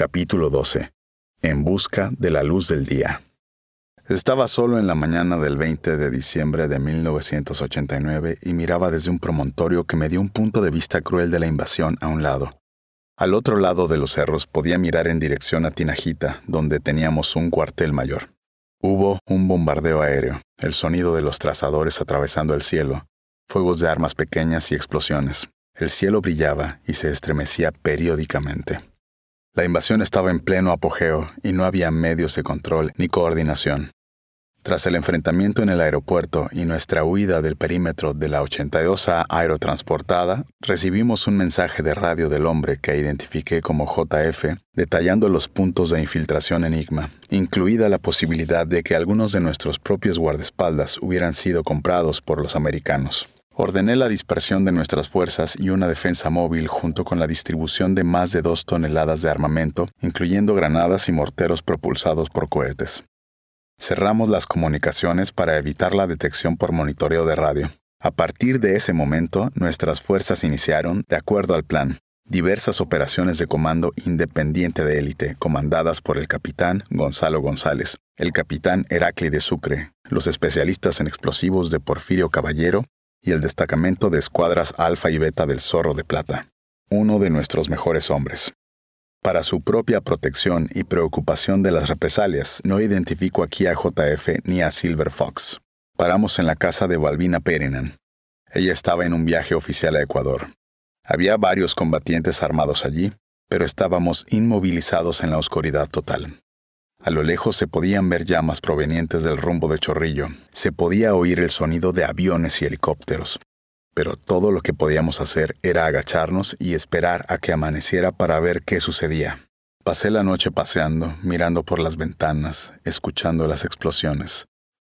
Capítulo 12. En busca de la luz del día. Estaba solo en la mañana del 20 de diciembre de 1989 y miraba desde un promontorio que me dio un punto de vista cruel de la invasión a un lado. Al otro lado de los cerros podía mirar en dirección a Tinajita, donde teníamos un cuartel mayor. Hubo un bombardeo aéreo, el sonido de los trazadores atravesando el cielo, fuegos de armas pequeñas y explosiones. El cielo brillaba y se estremecía periódicamente. La invasión estaba en pleno apogeo y no había medios de control ni coordinación. Tras el enfrentamiento en el aeropuerto y nuestra huida del perímetro de la 82A aerotransportada, recibimos un mensaje de radio del hombre que identifiqué como JF, detallando los puntos de infiltración Enigma, incluida la posibilidad de que algunos de nuestros propios guardaespaldas hubieran sido comprados por los americanos. Ordené la dispersión de nuestras fuerzas y una defensa móvil junto con la distribución de más de 2 toneladas de armamento, incluyendo granadas y morteros propulsados por cohetes. Cerramos las comunicaciones para evitar la detección por monitoreo de radio. A partir de ese momento, nuestras fuerzas iniciaron, de acuerdo al plan, diversas operaciones de comando independiente de élite, comandadas por el capitán Gonzalo González, el capitán Heráclide Sucre, los especialistas en explosivos de Porfirio Caballero, y el destacamento de escuadras Alfa y Beta del Zorro de Plata, uno de nuestros mejores hombres. Para su propia protección y preocupación de las represalias, no identifico aquí a JF ni a Silver Fox. Paramos en la casa de Balbina Perinan. Ella estaba en un viaje oficial a Ecuador. Había varios combatientes armados allí, pero estábamos inmovilizados en la oscuridad total. A lo lejos se podían ver llamas provenientes del rumbo de Chorrillo. Se podía oír el sonido de aviones y helicópteros. Pero todo lo que podíamos hacer era agacharnos y esperar a que amaneciera para ver qué sucedía. Pasé la noche paseando, mirando por las ventanas, escuchando las explosiones.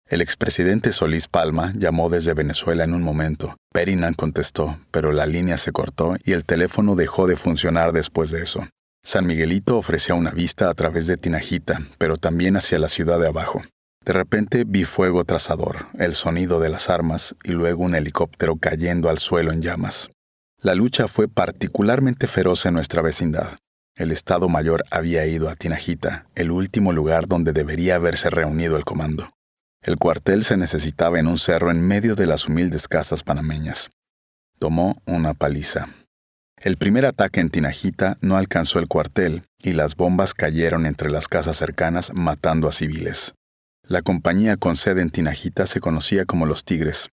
El expresidente Solís Palma llamó desde Venezuela en un momento. Perinan contestó, pero la línea se cortó y el teléfono dejó de funcionar después de eso. San Miguelito ofrecía una vista a través de Tinajita, pero también hacia la ciudad de abajo. De repente vi fuego trazador, el sonido de las armas y luego un helicóptero cayendo al suelo en llamas. La lucha fue particularmente feroz en nuestra vecindad. El Estado Mayor había ido a Tinajita, el último lugar donde debería haberse reunido el comando. El cuartel se necesitaba en un cerro en medio de las humildes casas panameñas. Tomó una paliza. El primer ataque en Tinajita no alcanzó el cuartel y las bombas cayeron entre las casas cercanas matando a civiles. La compañía con sede en Tinajita se conocía como los Tigres.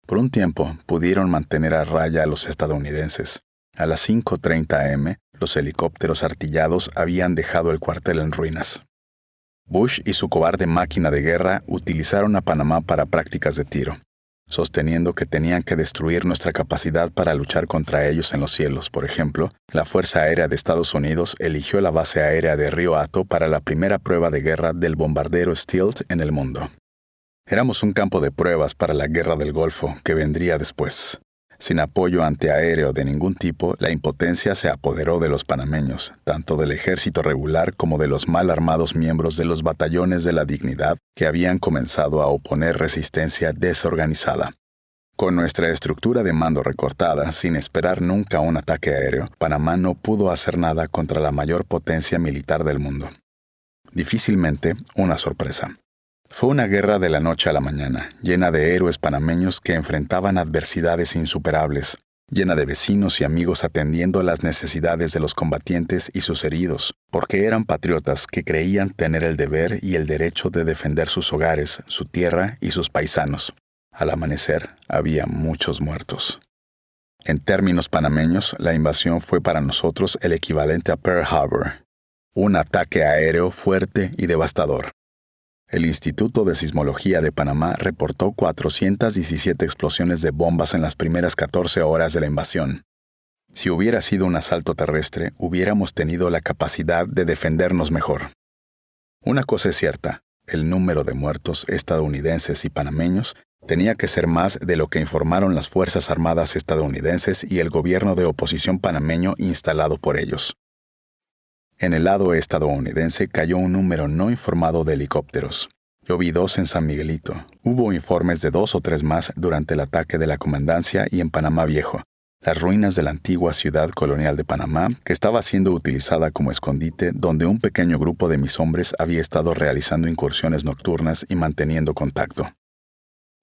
Por un tiempo pudieron mantener a raya a los estadounidenses. A las 5:30 am, los helicópteros artillados habían dejado el cuartel en ruinas. Bush y su cobarde máquina de guerra utilizaron a Panamá para prácticas de tiro, sosteniendo que tenían que destruir nuestra capacidad para luchar contra ellos en los cielos. Por ejemplo, la Fuerza Aérea de Estados Unidos eligió la base aérea de Río Hato para la primera prueba de guerra del bombardero Stealth en el mundo. Éramos un campo de pruebas para la Guerra del Golfo, que vendría después. Sin apoyo antiaéreo de ningún tipo, la impotencia se apoderó de los panameños, tanto del ejército regular como de los mal armados miembros de los batallones de la dignidad que habían comenzado a oponer resistencia desorganizada. Con nuestra estructura de mando recortada, sin esperar nunca un ataque aéreo, Panamá no pudo hacer nada contra la mayor potencia militar del mundo. Difícilmente una sorpresa. Fue una guerra de la noche a la mañana, llena de héroes panameños que enfrentaban adversidades insuperables, llena de vecinos y amigos atendiendo las necesidades de los combatientes y sus heridos, porque eran patriotas que creían tener el deber y el derecho de defender sus hogares, su tierra y sus paisanos. Al amanecer, había muchos muertos. En términos panameños, la invasión fue para nosotros el equivalente a Pearl Harbor, un ataque aéreo fuerte y devastador. El Instituto de Sismología de Panamá reportó 417 explosiones de bombas en las primeras 14 horas de la invasión. Si hubiera sido un asalto terrestre, hubiéramos tenido la capacidad de defendernos mejor. Una cosa es cierta, el número de muertos estadounidenses y panameños tenía que ser más de lo que informaron las Fuerzas Armadas estadounidenses y el gobierno de oposición panameño instalado por ellos. En el lado estadounidense cayó un número no informado de helicópteros. Yo vi 2 en San Miguelito. Hubo informes de 2 o 3 más durante el ataque de la comandancia y en Panamá Viejo. las ruinas de la antigua ciudad colonial de Panamá, que estaba siendo utilizada como escondite, donde un pequeño grupo de mis hombres había estado realizando incursiones nocturnas y manteniendo contacto.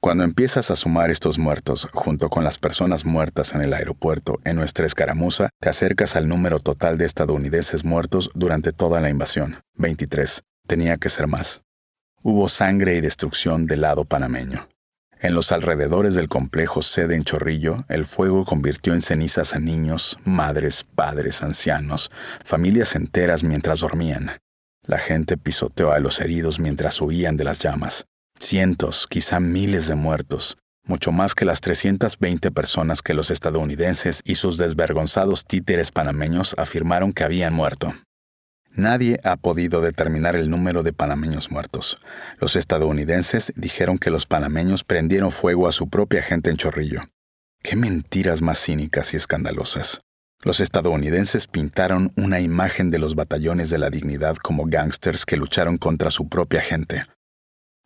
Cuando empiezas a sumar estos muertos, junto con las personas muertas en el aeropuerto en nuestra escaramuza, te acercas al número total de estadounidenses muertos durante toda la invasión. 23. Tenía que ser más. Hubo sangre y destrucción del lado panameño. En los alrededores del complejo sede en Chorrillo, el fuego convirtió en cenizas a niños, madres, padres, ancianos, familias enteras mientras dormían. La gente pisoteó a los heridos mientras huían de las llamas. Cientos, quizá miles de muertos, mucho más que las 320 personas que los estadounidenses y sus desvergonzados títeres panameños afirmaron que habían muerto. Nadie ha podido determinar el número de panameños muertos. Los estadounidenses dijeron que los panameños prendieron fuego a su propia gente en Chorrillo. ¡Qué mentiras más cínicas y escandalosas! Los estadounidenses pintaron una imagen de los batallones de la dignidad como gángsters que lucharon contra su propia gente.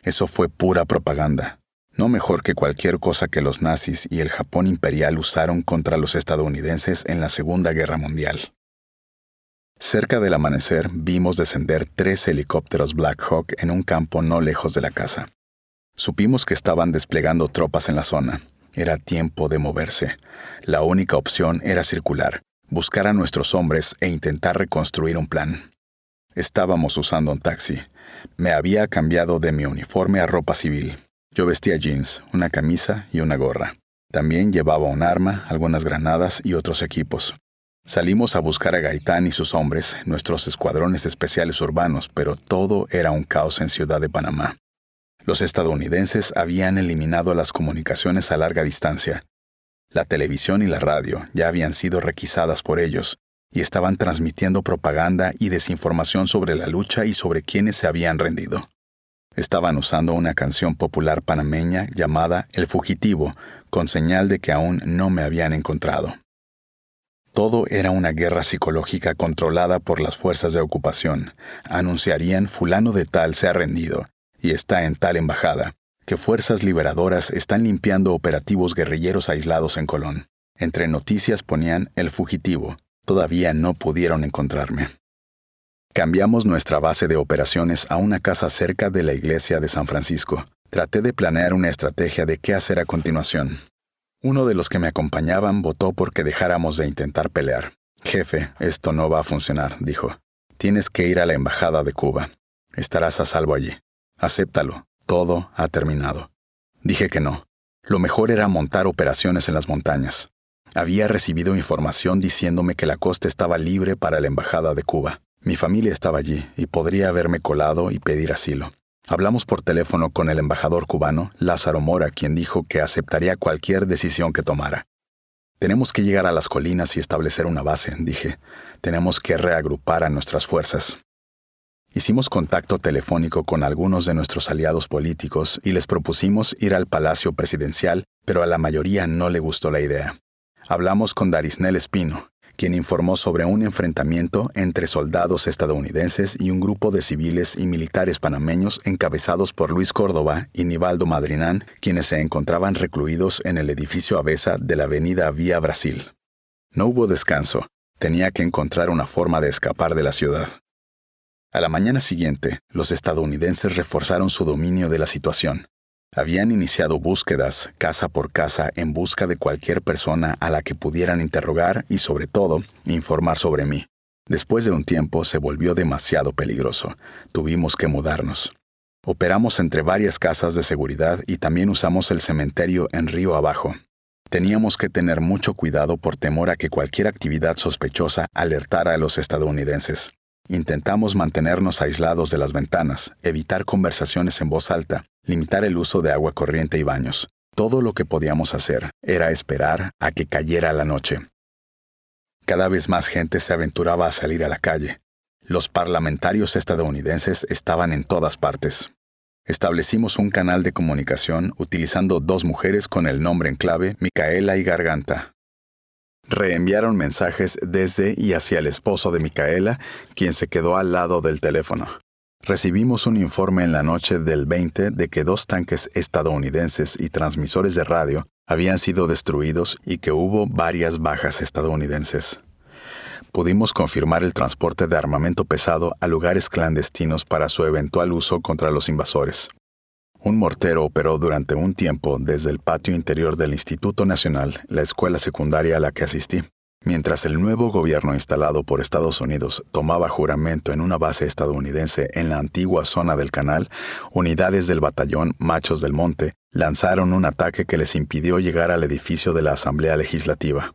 Eso fue pura propaganda, no mejor que cualquier cosa que los nazis y el Japón imperial usaron contra los estadounidenses en la Segunda Guerra Mundial. Cerca del amanecer vimos descender 3 helicópteros Black Hawk en un campo no lejos de la casa. Supimos que estaban desplegando tropas en la zona. Era tiempo de moverse. La única opción era circular, buscar a nuestros hombres e intentar reconstruir un plan. Estábamos usando un taxi. Me había cambiado de mi uniforme a ropa civil. Yo vestía jeans, una camisa y una gorra. También llevaba un arma, algunas granadas y otros equipos. Salimos a buscar a Gaitán y sus hombres, nuestros escuadrones especiales urbanos, pero todo era un caos en Ciudad de Panamá. Los estadounidenses habían eliminado las comunicaciones a larga distancia. La televisión y la radio ya habían sido requisadas por ellos, y estaban transmitiendo propaganda y desinformación sobre la lucha y sobre quienes se habían rendido. Estaban usando una canción popular panameña llamada El Fugitivo, con señal de que aún no me habían encontrado. Todo era una guerra psicológica controlada por las fuerzas de ocupación. Anunciarían fulano de tal se ha rendido y está en tal embajada, que fuerzas liberadoras están limpiando operativos guerrilleros aislados en Colón. Entre noticias ponían El Fugitivo. Todavía no pudieron encontrarme. Cambiamos nuestra base de operaciones a una casa cerca de la iglesia de San Francisco. Traté de planear una estrategia de qué hacer a continuación. Uno de los que me acompañaban votó porque dejáramos de intentar pelear. «Jefe, esto no va a funcionar», dijo. «Tienes que ir a la embajada de Cuba. Estarás a salvo allí. Acéptalo. Todo ha terminado». Dije que no. Lo mejor era montar operaciones en las montañas. Había recibido información diciéndome que la costa estaba libre para la embajada de Cuba. Mi familia estaba allí y podría haberme colado y pedir asilo. Hablamos por teléfono con el embajador cubano, Lázaro Mora, quien dijo que aceptaría cualquier decisión que tomara. «Tenemos que llegar a las colinas y establecer una base», dije. «Tenemos que reagrupar a nuestras fuerzas». Hicimos contacto telefónico con algunos de nuestros aliados políticos y les propusimos ir al Palacio Presidencial, pero a la mayoría no le gustó la idea. Hablamos con Darisnel Espino, quien informó sobre un enfrentamiento entre soldados estadounidenses y un grupo de civiles y militares panameños encabezados por Luis Córdoba y Nivaldo Madrinán, quienes se encontraban recluidos en el edificio Avesa de la avenida Vía Brasil. No hubo descanso. Tenía que encontrar una forma de escapar de la ciudad. A la mañana siguiente, los estadounidenses reforzaron su dominio de la situación. Habían iniciado búsquedas, casa por casa, en busca de cualquier persona a la que pudieran interrogar y, sobre todo, informar sobre mí. Después de un tiempo se volvió demasiado peligroso. Tuvimos que mudarnos. Operamos entre varias casas de seguridad y también usamos el cementerio en Río Abajo. Teníamos que tener mucho cuidado por temor a que cualquier actividad sospechosa alertara a los estadounidenses. Intentamos mantenernos aislados de las ventanas, evitar conversaciones en voz alta, limitar el uso de agua corriente y baños. Todo lo que podíamos hacer era esperar a que cayera la noche. Cada vez más gente se aventuraba a salir a la calle. Los parlamentarios estadounidenses estaban en todas partes. Establecimos un canal de comunicación utilizando 2 mujeres con el nombre en clave Micaela y Garganta. Reenviaron mensajes desde y hacia el esposo de Micaela, quien se quedó al lado del teléfono. Recibimos un informe en la noche del 20 de que 2 tanques estadounidenses y transmisores de radio habían sido destruidos y que hubo varias bajas estadounidenses. Pudimos confirmar el transporte de armamento pesado a lugares clandestinos para su eventual uso contra los invasores. Un mortero operó durante un tiempo desde el patio interior del Instituto Nacional, la escuela secundaria a la que asistí. Mientras el nuevo gobierno instalado por Estados Unidos tomaba juramento en una base estadounidense en la antigua zona del canal, unidades del batallón Machos del Monte lanzaron un ataque que les impidió llegar al edificio de la Asamblea Legislativa.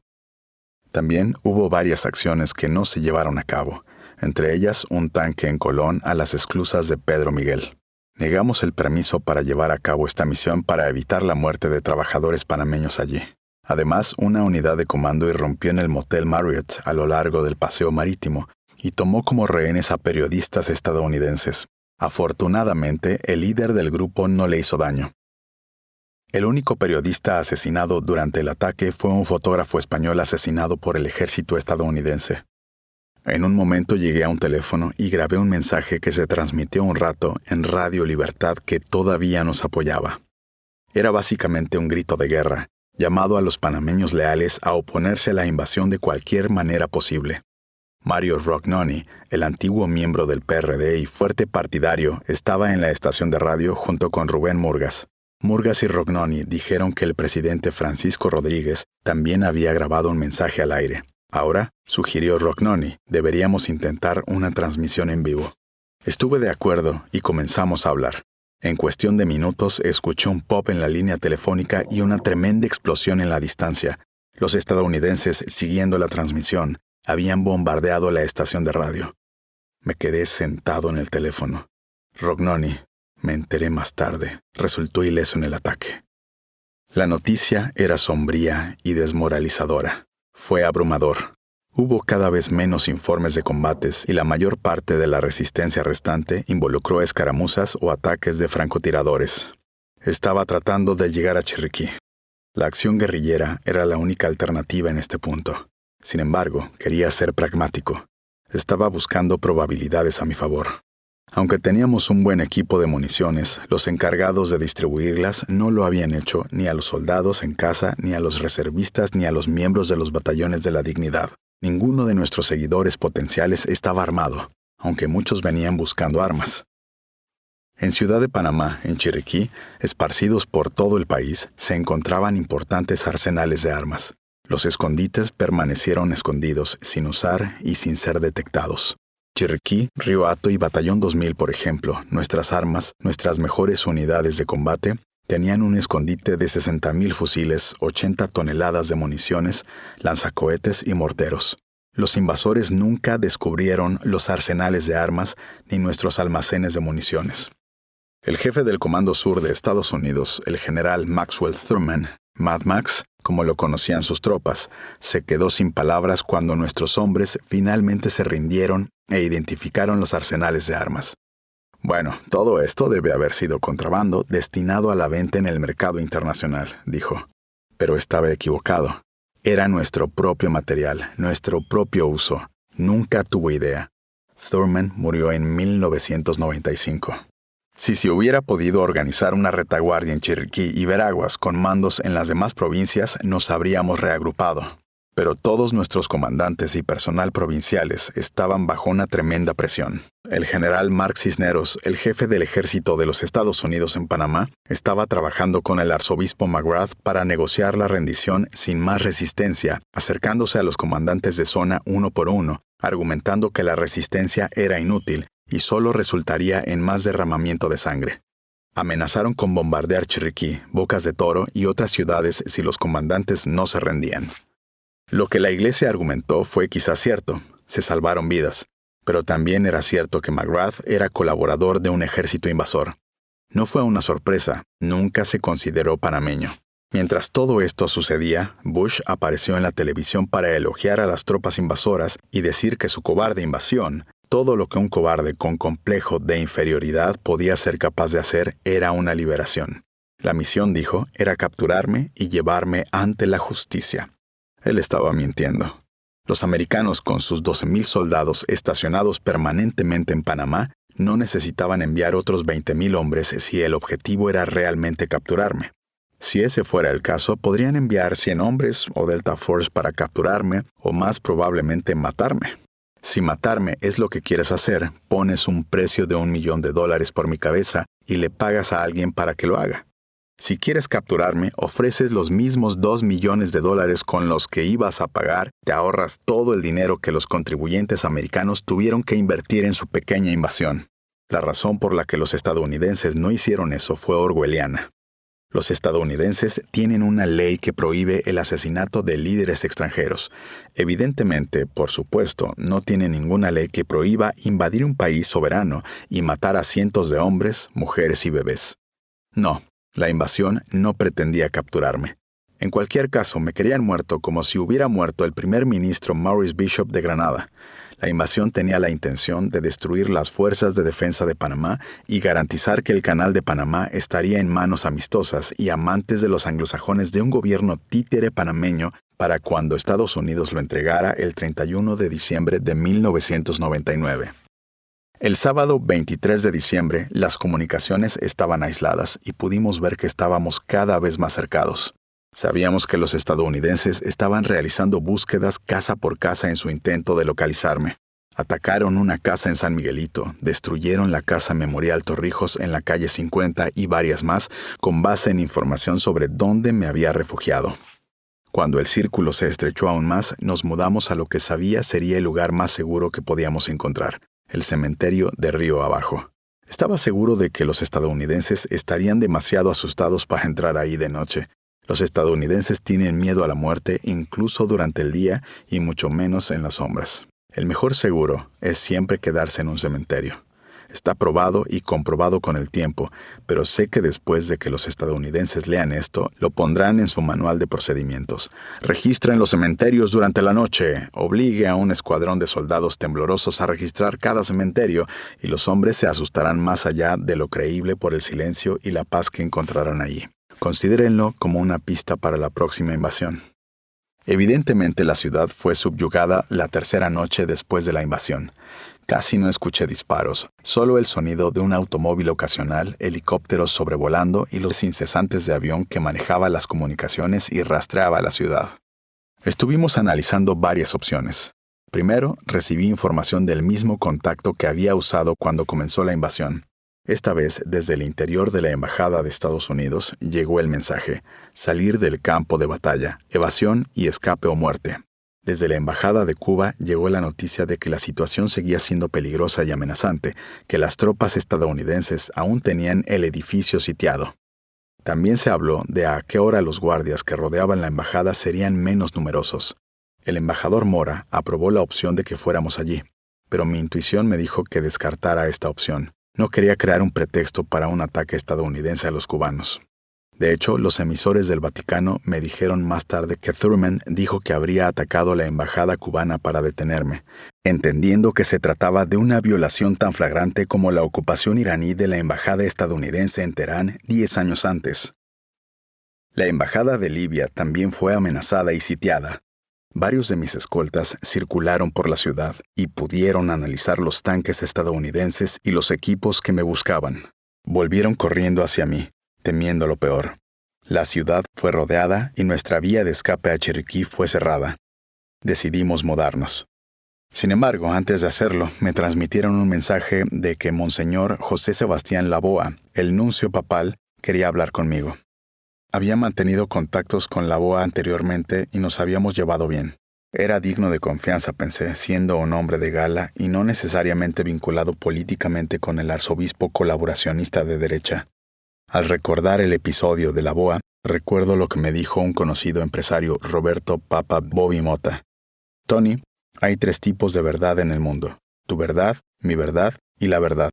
También hubo varias acciones que no se llevaron a cabo, entre ellas un tanque en Colón a las esclusas de Pedro Miguel. Negamos el permiso para llevar a cabo esta misión para evitar la muerte de trabajadores panameños allí. Además, una unidad de comando irrumpió en el Motel Marriott a lo largo del paseo marítimo y tomó como rehenes a periodistas estadounidenses. Afortunadamente, el líder del grupo no le hizo daño. El único periodista asesinado durante el ataque fue un fotógrafo español asesinado por el ejército estadounidense. En un momento llegué a un teléfono y grabé un mensaje que se transmitió un rato en Radio Libertad que todavía nos apoyaba. Era básicamente un grito de guerra, llamado a los panameños leales a oponerse a la invasión de cualquier manera posible. Mario Rognoni, el antiguo miembro del PRD y fuerte partidario, estaba en la estación de radio junto con Rubén Murgas. Murgas y Rognoni dijeron que el presidente Francisco Rodríguez también había grabado un mensaje al aire. Ahora, sugirió Rognoni, deberíamos intentar una transmisión en vivo. Estuve de acuerdo y comenzamos a hablar. En cuestión de minutos escuché un pop en la línea telefónica y una tremenda explosión en la distancia. Los estadounidenses, siguiendo la transmisión, habían bombardeado la estación de radio. Me quedé sentado en el teléfono. Rognoni, me enteré más tarde, resultó ileso en el ataque. La noticia era sombría y desmoralizadora. Fue abrumador. Hubo cada vez menos informes de combates y la mayor parte de la resistencia restante involucró escaramuzas o ataques de francotiradores. Estaba tratando de llegar a Chiriquí. La acción guerrillera era la única alternativa en este punto. Sin embargo, quería ser pragmático. Estaba buscando probabilidades a mi favor. Aunque teníamos un buen equipo de municiones, los encargados de distribuirlas no lo habían hecho ni a los soldados en casa, ni a los reservistas, ni a los miembros de los batallones de la dignidad. Ninguno de nuestros seguidores potenciales estaba armado, aunque muchos venían buscando armas. En Ciudad de Panamá, en Chiriquí, esparcidos por todo el país, se encontraban importantes arsenales de armas. Los escondites permanecieron escondidos, sin usar y sin ser detectados. Chiriquí, Río Hato y Batallón 2000, por ejemplo, nuestras armas, nuestras mejores unidades de combate, tenían un escondite de 60,000 fusiles, 80 toneladas de municiones, lanzacohetes y morteros. Los invasores nunca descubrieron los arsenales de armas ni nuestros almacenes de municiones. El jefe del Comando Sur de Estados Unidos, el general Maxwell Thurman, Mad Max, como lo conocían sus tropas, se quedó sin palabras cuando nuestros hombres finalmente se rindieron e identificaron los arsenales de armas. Bueno, todo esto debe haber sido contrabando destinado a la venta en el mercado internacional, dijo. Pero estaba equivocado. Era nuestro propio material, nuestro propio uso. Nunca tuvo idea. Thurman murió en 1995. Si se hubiera podido organizar una retaguardia en Chiriquí y Veraguas con mandos en las demás provincias, nos habríamos reagrupado. Pero todos nuestros comandantes y personal provinciales estaban bajo una tremenda presión. El general Mark Cisneros, el jefe del ejército de los Estados Unidos en Panamá, estaba trabajando con el arzobispo McGrath para negociar la rendición sin más resistencia, acercándose a los comandantes de zona uno por uno, argumentando que la resistencia era inútil y solo resultaría en más derramamiento de sangre. Amenazaron con bombardear Chiriquí, Bocas de Toro y otras ciudades si los comandantes no se rendían. Lo que la iglesia argumentó fue quizás cierto, se salvaron vidas, pero también era cierto que McGrath era colaborador de un ejército invasor. No fue una sorpresa, nunca se consideró panameño. Mientras todo esto sucedía, Bush apareció en la televisión para elogiar a las tropas invasoras y decir que su cobarde invasión, todo lo que un cobarde con complejo de inferioridad podía ser capaz de hacer, era una liberación. La misión, dijo, era capturarme y llevarme ante la justicia. Él estaba mintiendo. Los americanos, con sus 12,000 soldados estacionados permanentemente en Panamá, no necesitaban enviar otros 20,000 hombres si el objetivo era realmente capturarme. Si ese fuera el caso, podrían enviar 100 hombres o Delta Force para capturarme o más probablemente matarme. Si matarme es lo que quieres hacer, pones un precio de $1 millón por mi cabeza y le pagas a alguien para que lo haga. Si quieres capturarme, ofreces los mismos $2 millones con los que ibas a pagar, te ahorras todo el dinero que los contribuyentes americanos tuvieron que invertir en su pequeña invasión. La razón por la que los estadounidenses no hicieron eso fue orwelliana. Los estadounidenses tienen una ley que prohíbe el asesinato de líderes extranjeros. Evidentemente, por supuesto, no tienen ninguna ley que prohíba invadir un país soberano y matar a cientos de hombres, mujeres y bebés. No, la invasión no pretendía capturarme. En cualquier caso, me querían muerto como si hubiera muerto el primer ministro Maurice Bishop de Granada. La invasión tenía la intención de destruir las fuerzas de defensa de Panamá y garantizar que el Canal de Panamá estaría en manos amistosas y amantes de los anglosajones de un gobierno títere panameño para cuando Estados Unidos lo entregara el 31 de diciembre de 1999. El sábado 23 de diciembre, las comunicaciones estaban aisladas y pudimos ver que estábamos cada vez más cercados. Sabíamos que los estadounidenses estaban realizando búsquedas casa por casa en su intento de localizarme. Atacaron una casa en San Miguelito, destruyeron la Casa Memorial Torrijos en la calle 50 y varias más con base en información sobre dónde me había refugiado. Cuando el círculo se estrechó aún más, nos mudamos a lo que sabía sería el lugar más seguro que podíamos encontrar, el cementerio de Río Abajo. Estaba seguro de que los estadounidenses estarían demasiado asustados para entrar ahí de noche. Los estadounidenses tienen miedo a la muerte incluso durante el día y mucho menos en las sombras. El mejor seguro es siempre quedarse en un cementerio. Está probado y comprobado con el tiempo, pero sé que después de que los estadounidenses lean esto, lo pondrán en su manual de procedimientos. Registren los cementerios durante la noche. Obligue a un escuadrón de soldados temblorosos a registrar cada cementerio y los hombres se asustarán más allá de lo creíble por el silencio y la paz que encontrarán allí. Considérenlo como una pista para la próxima invasión. Evidentemente la ciudad fue subyugada la tercera noche después de la invasión. Casi no escuché disparos, solo el sonido de un automóvil ocasional, helicópteros sobrevolando y los incesantes de avión que manejaba las comunicaciones y rastreaba la ciudad. Estuvimos analizando varias opciones. Primero, recibí información del mismo contacto que había usado cuando comenzó la invasión. Esta vez, desde el interior de la Embajada de Estados Unidos, llegó el mensaje: salir del campo de batalla, evasión y escape o muerte. Desde la Embajada de Cuba llegó la noticia de que la situación seguía siendo peligrosa y amenazante, que las tropas estadounidenses aún tenían el edificio sitiado. También se habló de a qué hora los guardias que rodeaban la embajada serían menos numerosos. El embajador Mora aprobó la opción de que fuéramos allí, pero mi intuición me dijo que descartara esta opción. No quería crear un pretexto para un ataque estadounidense a los cubanos. De hecho, los emisores del Vaticano me dijeron más tarde que Thurman dijo que habría atacado la embajada cubana para detenerme, entendiendo que se trataba de una violación tan flagrante como la ocupación iraní de la embajada estadounidense en Teherán 10 años antes. La embajada de Libia también fue amenazada y sitiada. Varios de mis escoltas circularon por la ciudad y pudieron analizar los tanques estadounidenses y los equipos que me buscaban. Volvieron corriendo hacia mí, temiendo lo peor. La ciudad fue rodeada y nuestra vía de escape a Chiriquí fue cerrada. Decidimos mudarnos. Sin embargo, antes de hacerlo, me transmitieron un mensaje de que Monseñor José Sebastián Laboa, el nuncio papal, quería hablar conmigo. Había mantenido contactos con Laboa anteriormente y nos habíamos llevado bien. Era digno de confianza, pensé, siendo un hombre de gala y no necesariamente vinculado políticamente con el arzobispo colaboracionista de derecha. Al recordar el episodio de Laboa, recuerdo lo que me dijo un conocido empresario, Roberto Papa Bobby Mota. Tony, hay 3 tipos de verdad en el mundo: tu verdad, mi verdad y la verdad.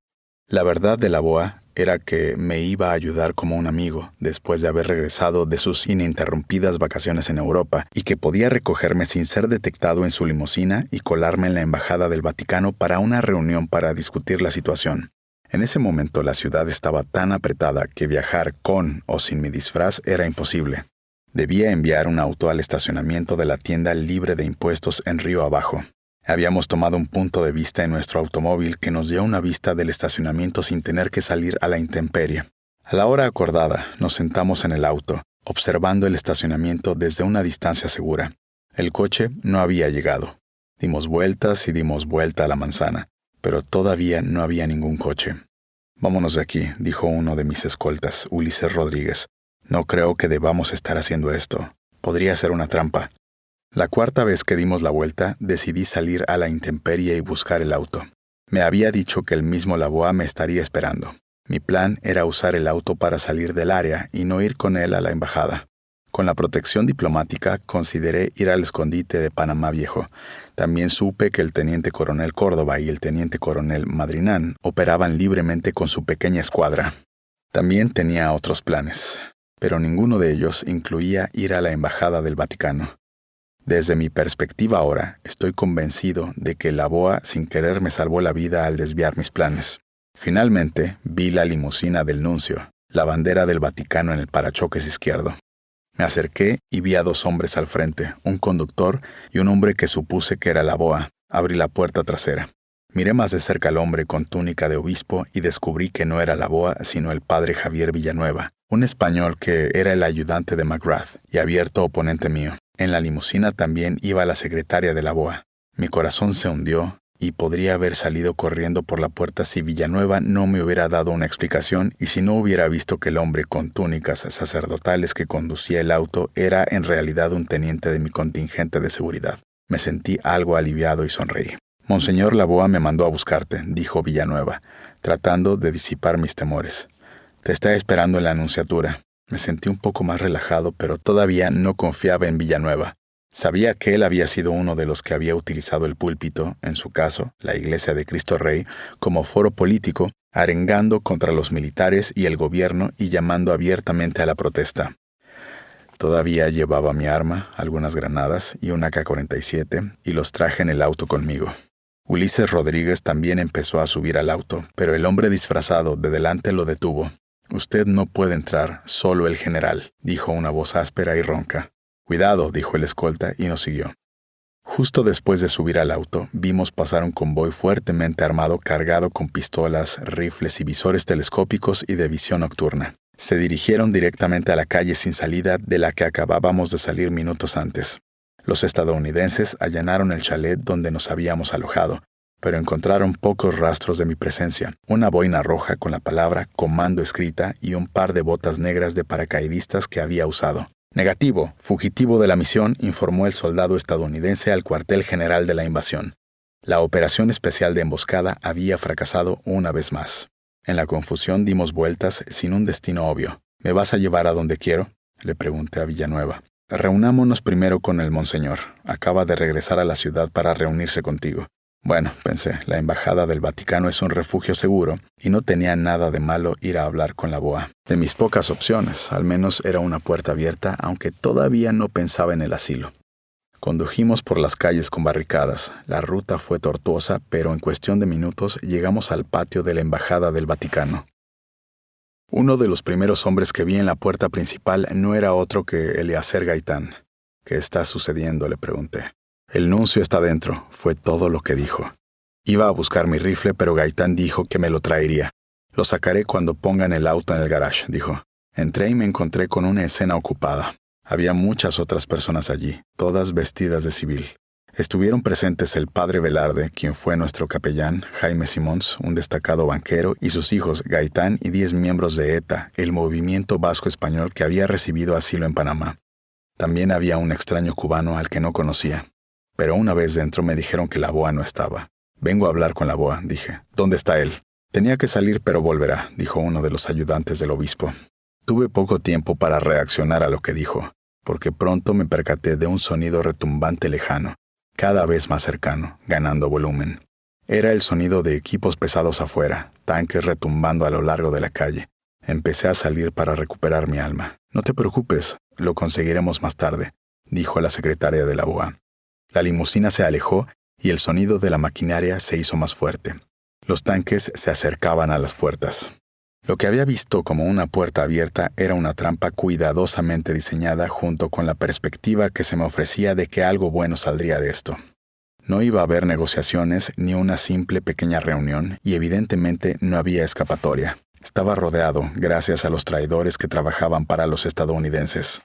La verdad de Laboa era que me iba a ayudar como un amigo después de haber regresado de sus ininterrumpidas vacaciones en Europa y que podía recogerme sin ser detectado en su limusina y colarme en la Embajada del Vaticano para una reunión para discutir la situación. En ese momento la ciudad estaba tan apretada que viajar con o sin mi disfraz era imposible. Debía enviar un auto al estacionamiento de la tienda libre de impuestos en Río Abajo. Habíamos tomado un punto de vista en nuestro automóvil que nos dio una vista del estacionamiento sin tener que salir a la intemperie. A la hora acordada, nos sentamos en el auto, observando el estacionamiento desde una distancia segura. El coche no había llegado. Dimos vueltas y dimos vuelta a la manzana, pero todavía no había ningún coche. «Vámonos de aquí», dijo uno de mis escoltas, Ulises Rodríguez. «No creo que debamos estar haciendo esto. Podría ser una trampa». La cuarta vez que dimos la vuelta, decidí salir a la intemperie y buscar el auto. Me había dicho que el mismo Laboa me estaría esperando. Mi plan era usar el auto para salir del área y no ir con él a la embajada. Con la protección diplomática, consideré ir al escondite de Panamá Viejo. También supe que el teniente coronel Córdoba y el teniente coronel Madrinán operaban libremente con su pequeña escuadra. También tenía otros planes, pero ninguno de ellos incluía ir a la embajada del Vaticano. Desde mi perspectiva ahora, estoy convencido de que Laboa sin querer me salvó la vida al desviar mis planes. Finalmente, vi la limusina del nuncio, la bandera del Vaticano en el parachoques izquierdo. Me acerqué y vi a 2 hombres al frente, un conductor y un hombre que supuse que era Laboa. Abrí la puerta trasera. Miré más de cerca al hombre con túnica de obispo y descubrí que no era Laboa, sino el padre Javier Villanueva, un español que era el ayudante de McGrath y abierto oponente mío. En la limusina también iba la secretaria de Laboa. Mi corazón se hundió y podría haber salido corriendo por la puerta si Villanueva no me hubiera dado una explicación y si no hubiera visto que el hombre con túnicas sacerdotales que conducía el auto era en realidad un teniente de mi contingente de seguridad. Me sentí algo aliviado y sonreí. «Monseñor Laboa me mandó a buscarte», dijo Villanueva, tratando de disipar mis temores. «Te está esperando en la Anunciatura». Me sentí un poco más relajado, pero todavía no confiaba en Villanueva. Sabía que él había sido uno de los que había utilizado el púlpito, en su caso, la Iglesia de Cristo Rey, como foro político, arengando contra los militares y el gobierno y llamando abiertamente a la protesta. Todavía llevaba mi arma, algunas granadas y un AK-47, y los traje en el auto conmigo. Ulises Rodríguez también empezó a subir al auto, pero el hombre disfrazado de delante lo detuvo. «Usted no puede entrar, solo el general», dijo una voz áspera y ronca. «Cuidado», dijo el escolta y nos siguió. Justo después de subir al auto, vimos pasar un convoy fuertemente armado cargado con pistolas, rifles y visores telescópicos y de visión nocturna. Se dirigieron directamente a la calle sin salida de la que acabábamos de salir minutos antes. Los estadounidenses allanaron el chalet donde nos habíamos alojado, pero encontraron pocos rastros de mi presencia, una boina roja con la palabra «comando» escrita y un par de botas negras de paracaidistas que había usado. «Negativo, fugitivo de la misión», informó el soldado estadounidense al cuartel general de la invasión. La operación especial de emboscada había fracasado una vez más. En la confusión dimos vueltas sin un destino obvio. «¿Me vas a llevar a donde quiero?», le pregunté a Villanueva. «Reunámonos primero con el monseñor. Acaba de regresar a la ciudad para reunirse contigo». Bueno, pensé, la embajada del Vaticano es un refugio seguro y no tenía nada de malo ir a hablar con Laboa. De mis pocas opciones, al menos era una puerta abierta, aunque todavía no pensaba en el asilo. Condujimos por las calles con barricadas. La ruta fue tortuosa, pero en cuestión de minutos llegamos al patio de la embajada del Vaticano. Uno de los primeros hombres que vi en la puerta principal no era otro que Eliezer Gaitán. «¿Qué está sucediendo?», le pregunté. «El nuncio está dentro», fue todo lo que dijo. Iba a buscar mi rifle, pero Gaitán dijo que me lo traería. «Lo sacaré cuando pongan el auto en el garage», dijo. Entré y me encontré con una escena ocupada. Había muchas otras personas allí, todas vestidas de civil. Estuvieron presentes el padre Velarde, quien fue nuestro capellán, Jaime Simons, un destacado banquero, y sus hijos, Gaitán y 10 miembros de ETA, el movimiento vasco español que había recibido asilo en Panamá. También había un extraño cubano al que no conocía. Pero una vez dentro me dijeron que Laboa no estaba. «Vengo a hablar con Laboa», dije. «¿Dónde está él?» «Tenía que salir, pero volverá», dijo uno de los ayudantes del obispo. Tuve poco tiempo para reaccionar a lo que dijo, porque pronto me percaté de un sonido retumbante lejano, cada vez más cercano, ganando volumen. Era el sonido de equipos pesados afuera, tanques retumbando a lo largo de la calle. Empecé a salir para recuperar mi alma. «No te preocupes, lo conseguiremos más tarde», dijo la secretaria de Laboa. La limusina se alejó y el sonido de la maquinaria se hizo más fuerte. Los tanques se acercaban a las puertas. Lo que había visto como una puerta abierta era una trampa cuidadosamente diseñada junto con la perspectiva que se me ofrecía de que algo bueno saldría de esto. No iba a haber negociaciones ni una simple pequeña reunión y evidentemente no había escapatoria. Estaba rodeado gracias a los traidores que trabajaban para los estadounidenses.